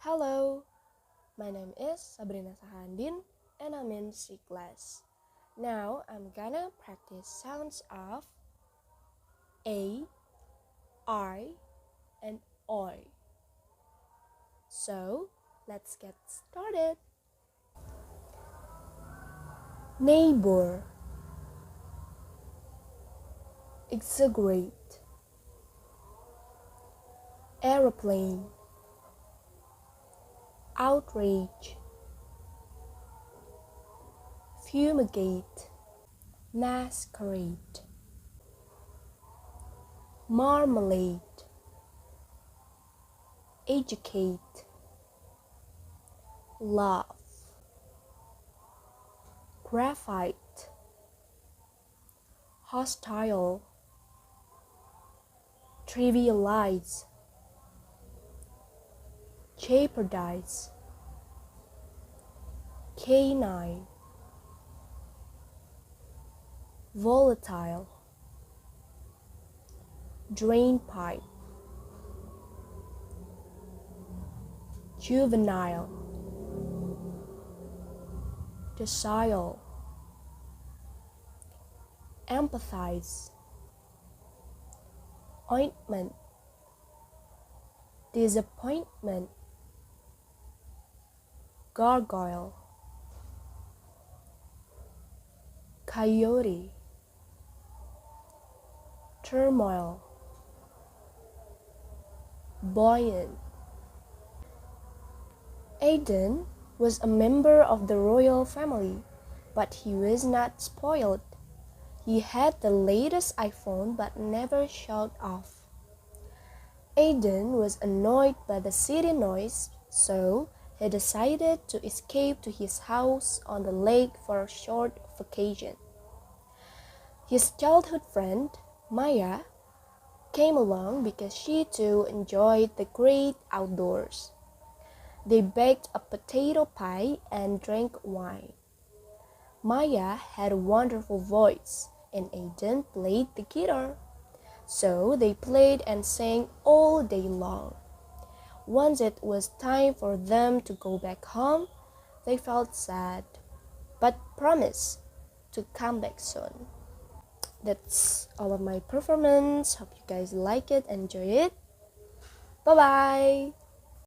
Hello, my name is Sabrina Sahandin and I'm in C class. Now I'm gonna practice sounds of A, I, and OI. So let's get started. Neighbor, exaggerate, aeroplane, outrage, fumigate, masquerade, marmalade, educate, laugh, graphite, hostile, trivialize, jeopardize, canine, volatile, drain pipe, juvenile, docile, empathize, ointment, disappointment, gargoyle, coyote, turmoil, buoyant. Aiden was a member of the royal family, but he was not spoiled. He had the latest iPhone but never showed off. Aiden was annoyed by the city noise, so he decided to escape to his house on the lake for a short vacation. His childhood friend, Maya, came along because she too enjoyed the great outdoors. They baked a potato pie and drank wine. Maya had a wonderful voice, and Aiden played the guitar. So they played and sang all day long. Once it was time for them to go back home, they felt sad, but promised to come back soon. That's all of my performance. Hope you guys like it, enjoy it. Bye bye.